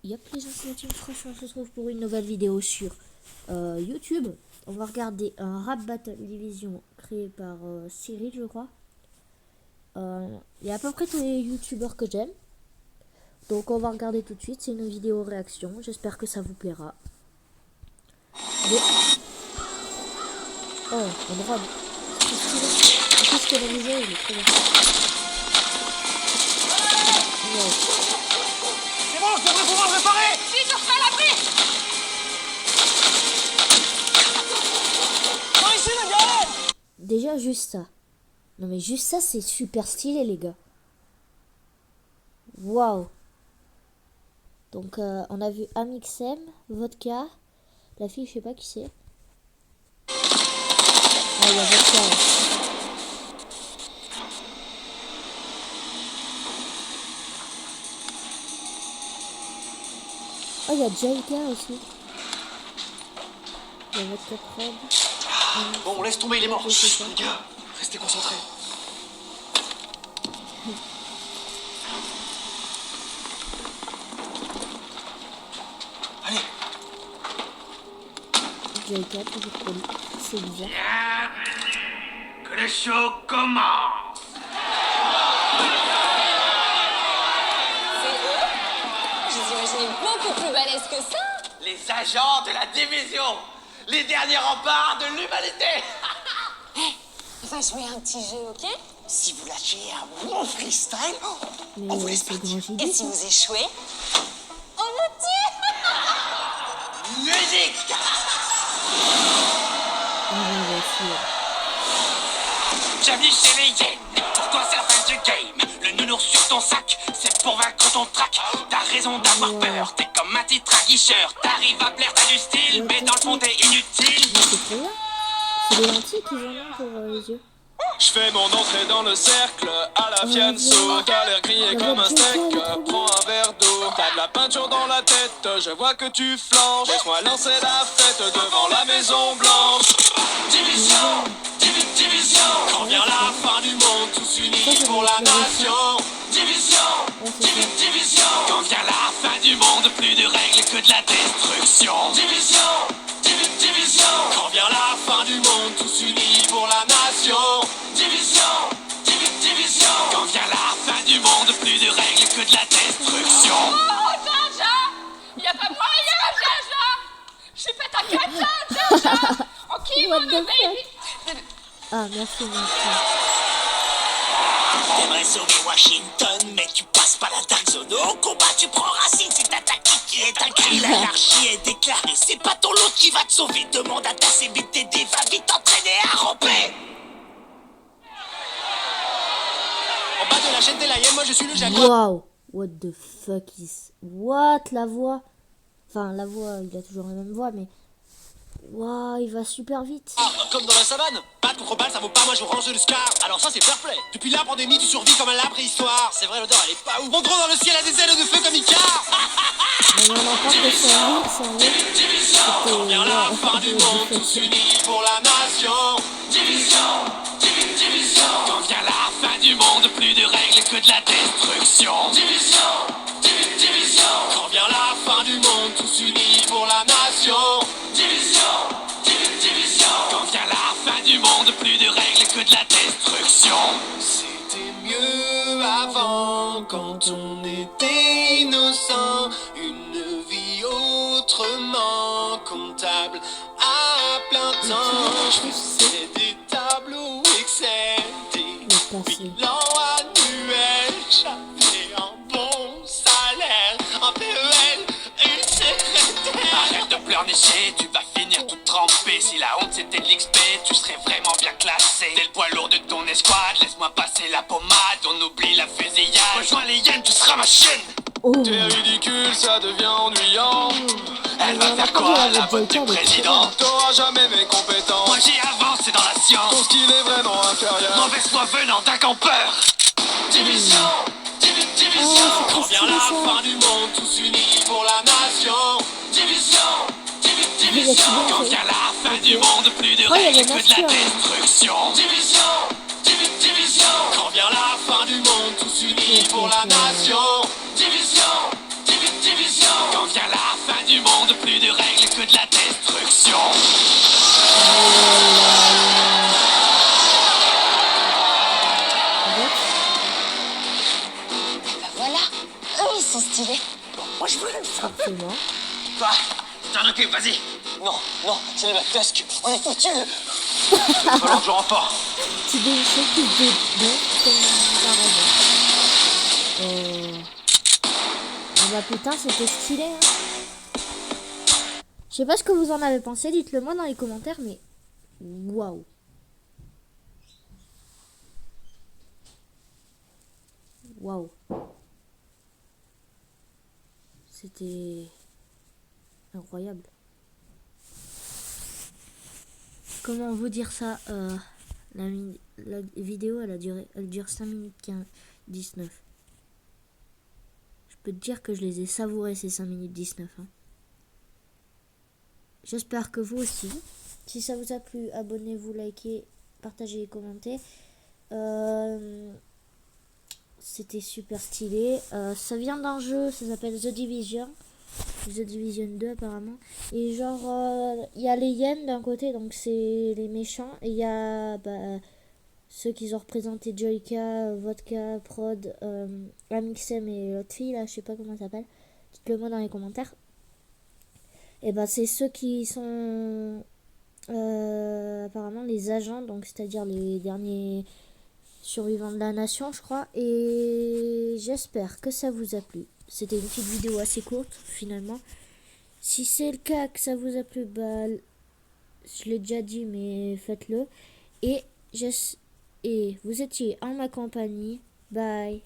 Yep les gens, c'est la team Fresh, on se retrouve pour une nouvelle vidéo sur YouTube. On va regarder un rap battle division créé par Cyril, je crois. Il y a à peu près tous les youtubeurs que j'aime. Donc on va regarder tout de suite, c'est une vidéo réaction, j'espère que ça vous plaira. Oh, un drone. Qu'est-ce que la musique, il est très bien. Wow. C'est bon, je devrais pouvoir le réparer. Si, je refais à l'abri. Par ici, les gars. Déjà juste ça. Non mais juste ça c'est super stylé les gars. Waouh. Donc on a vu Amixem, Vodka. La fille je sais pas qui c'est. Ah il y a Vodka. Oh il y a Jaika aussi. Il y a Vodka Prod. Bon, laisse tomber, il est mort. Les gars, restez concentrés. Allez. Jaika toujours poli. C'est bizarre. Bienvenue, que le show commence. C'est eux? Je les imaginais beaucoup plus balèzes que ça. Les agents de la division, les derniers remparts de l'humanité. On va jouer un petit jeu, ok? Si vous lâchez un bon freestyle, on vous Mais laisse c'est grand partir. gilet Et si ça. vous échouez, on vous tue. Musique. Ah ouais, Bienvenue chez les Yen. Pour toi c'est la fin du game. Le nounours sur ton sac, c'est pour vaincre ton trac. T'as raison d'avoir peur, t'es comme un titre aguicheur. T'arrives à plaire, t'as du style, mais dans le fond t'es inutile. mais c'est trop bien. C'est des lentilles qu'ils en ont pour les yeux. Je fais mon entrée dans le cercle à la fianso. T'as l'air grillé comme un steak, prends un verre d'eau. T'as de la peinture dans la tête, je vois que tu flanches. Laisse-moi lancer la fête devant la Maison Blanche. Division, division. Quand vient la fin du monde, tous unis pour la nation. Division, division. Quand vient la fin du monde, plus de règles que de la destruction. Division, division. Quand vient la fin du monde, tous unis pour la nation. Division, division. Quand vient la fin du monde, plus de règles que de la destruction. Oh, Jaja! Y'a pas moyen, Jaja! Je suis faite à caca, Jaja! Ok, What mon the baby! Ah merci, merci. T'aimerais sauver Washington, mais tu passes pas la dark zone. Au combat, tu prends racine, c'est ta tactique qui est un cri. L'anarchie est déclarée, c'est pas ton lot qui va te sauver. Demande à ta CBTD, va vite t'entraîner à ramper. En bas de la chaîne de la Yen, moi je suis le jaguar. Wow. What the fuck is... What la voix. Enfin la voix, il a toujours la même voix mais... Waouh, il va super vite. Comme dans la savane, balle contre balle, ça vaut pas, moi je range le scar. Alors ça c'est fair play. Depuis la pandémie, tu survis comme un lab préhistoire. C'est vrai, l'odeur elle est pas ouf. Mon drone dans le ciel a des ailes de feu comme Icar. Mais on entend que c'est un rire. Quand vient la fin du monde, tous unis pour la nation. Division, division. Quand vient la fin du monde, plus de règles que de la destruction. Division, division. Quand vient la fin du monde, tous unis pour la nation. Division, division. Quand vient la fin du monde, plus de règles que de la destruction. C'était mieux avant quand on était innocent. Une vie autrement comptable à plein temps. Je faisais des tableaux Excel, des bilans annuels. J'avais un bon salaire, un PEL, une secrétaire. Arrête de pleurnicher, tu vas finir tout trempé. Si la honte c'était de l'XP, tu serais vraiment bien classé. T'es le poids lourd de ton escouade, laisse-moi passer la pommade. On oublie la fusillade, rejoins les hyènes, tu seras ma chaîne. Oh. T'es ridicule, ça devient ennuyant. Elle va faire quoi, la vote du président? T'auras jamais mes compétences. Moi j'ai avancé dans la Ton science, style est vraiment inférieur. mauvaise foi venant d'un campeur. Division, division. Oh, c'est Quand trop vient stylé, la ça. fin du monde, tous unis pour la nation. Division, division. Quand vient la fin du monde, plus de Oh, il y a règles des que de la nations. destruction. Division, division. Quand vient la fin du monde, tous unis pour la nation. Division, division. Quand Voilà, eux ils sont stylés. Moi je veux ça. Forcément. Toi, t'en occupes, vas-y. Non, non, c'est la casque. On est foutus. Il va falloir que je renfort. Tu déchets qui bon comme par hasard. Ah bah putain, c'était stylé, hein. Je sais pas ce que vous en avez pensé, dites-le moi dans les commentaires, mais waouh. Waouh. C'était incroyable. Comment vous dire ça, la vidéo elle dure 5 minutes 19. Je peux te dire que je les ai savourés ces 5 minutes 19. Hein. J'espère que vous aussi. Si ça vous a plu, abonnez-vous, likez, partagez et commentez. C'était super stylé. Ça vient d'un jeu, ça s'appelle The Division. The Division 2 apparemment. Et genre, il y a les Yens d'un côté, donc c'est les méchants. Et il y a ceux qui ont représenté Joyka, Vodka, Prod, Amixem et l'autre fille, là, je sais pas comment elle s'appelle. Dites-le moi dans les commentaires. Et c'est ceux qui sont apparemment les agents, donc c'est-à-dire les derniers survivants de la nation, je crois. Et j'espère que ça vous a plu. C'était une petite vidéo assez courte finalement. Si c'est le cas que ça vous a plu, je l'ai déjà dit, mais faites-le. Et vous étiez en ma compagnie. Bye.